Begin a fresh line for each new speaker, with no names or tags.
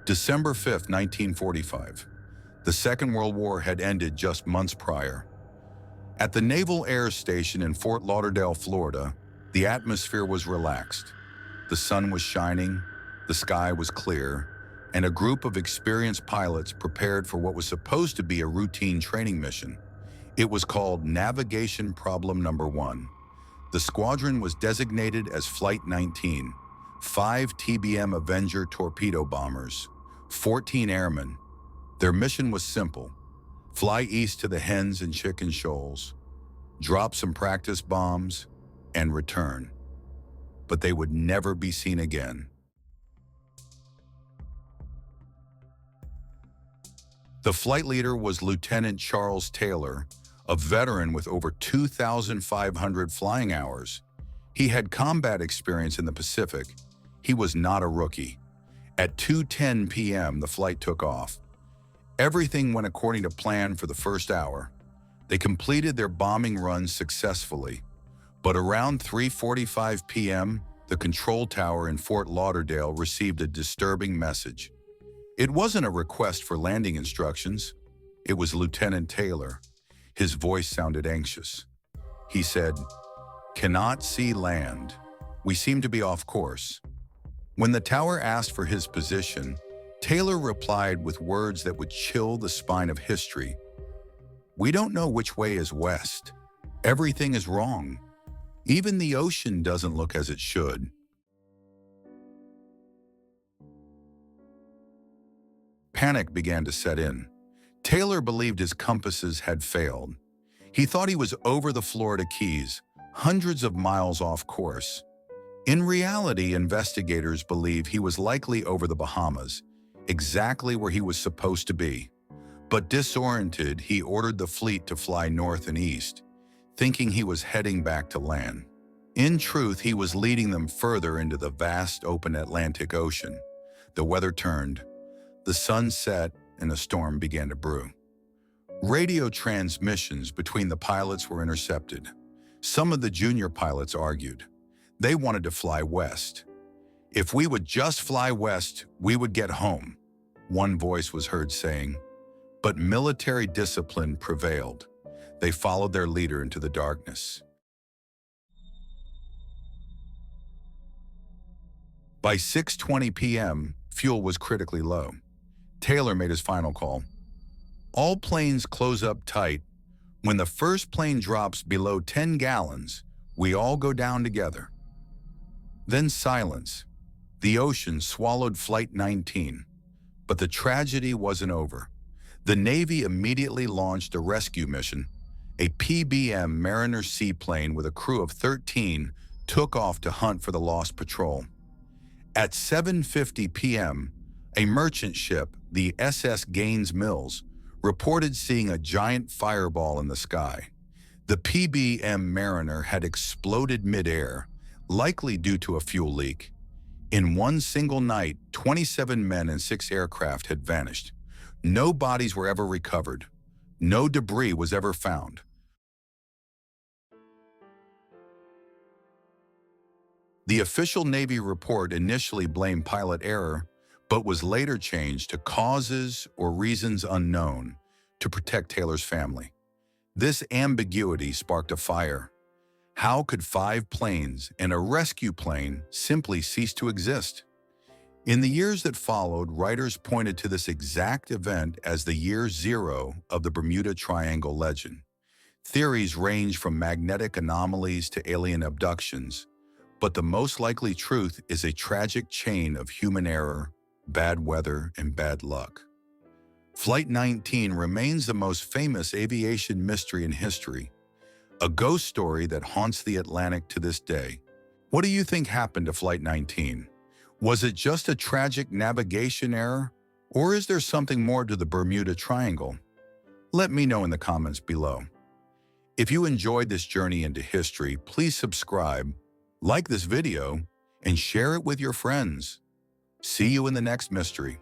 December 5, 1945. The Second World War had ended just months prior. At the Naval Air Station in Fort Lauderdale, Florida, the atmosphere was relaxed. The sun was shining, the sky was clear, and a group of experienced pilots prepared for what was supposed to be a routine training mission. It was called Navigation Problem Number 1. The squadron was designated as Flight 19, 5 TBM Avenger torpedo bombers, 14 airmen. Their mission was simple: fly east to the Hens and Chicken Shoals, drop some practice bombs, and return. But they would never be seen again. The flight leader was Lieutenant Charles Taylor, a veteran with over 2,500 flying hours. He had combat experience in the Pacific. He was not a rookie. At 2:10 p.m., the flight took off. Everything went according to plan for the first hour. They completed their bombing runs successfully. But around 3:45 p.m., the control tower in Fort Lauderdale received a disturbing message. It wasn't a request for landing instructions. It was Lieutenant Taylor. His voice sounded anxious. He said, "Cannot see land. We seem to be off course." When the tower asked for his position, Taylor replied with words that would chill the spine of history. "We don't know which way is west. Everything is wrong. Even the ocean doesn't look as it should." Panic began to set in. Taylor believed his compasses had failed. He thought he was over the Florida Keys, hundreds of miles off course. In reality, investigators believe he was likely over the Bahamas, exactly where he was supposed to be. But disoriented, he ordered the fleet to fly north and east, thinking he was heading back to land. In truth, he was leading them further into the vast open Atlantic Ocean. The weather turned. The sun set and a storm began to brew. Radio transmissions between the pilots were intercepted. Some of the junior pilots argued. They wanted to fly west. "If we would just fly west, we would get home," one voice was heard saying. But military discipline prevailed. They followed their leader into the darkness. By 6:20 p.m., fuel was critically low. Taylor made his final call. "All planes close up tight. When the first plane drops below 10 gallons, we all go down together." Then silence. The ocean swallowed Flight 19. But the tragedy wasn't over. The Navy immediately launched a rescue mission. A PBM Mariner seaplane with a crew of 13 took off to hunt for the lost patrol. At 7:50 p.m., a merchant ship, the SS Gaines Mills, reported seeing a giant fireball in the sky. The PBM Mariner had exploded midair, likely due to a fuel leak. In one single night, 27 men and 6 aircraft had vanished. No bodies were ever recovered. No debris was ever found. The official Navy report initially blamed pilot error, but was later changed to causes or reasons unknown to protect Taylor's family. This ambiguity sparked a fire. How could 5 planes and a rescue plane simply cease to exist? In the years that followed, writers pointed to this exact event as the year 0 of the Bermuda Triangle legend. Theories range from magnetic anomalies to alien abductions, but the most likely truth is a tragic chain of human error, bad weather, and bad luck. Flight 19 remains the most famous aviation mystery in history, a ghost story that haunts the Atlantic to this day. What do you think happened to Flight 19? Was it just a tragic navigation error, or is there something more to the Bermuda Triangle? Let me know in the comments below. If you enjoyed this journey into history, please subscribe, like this video, and share it with your friends. See you in the next mystery.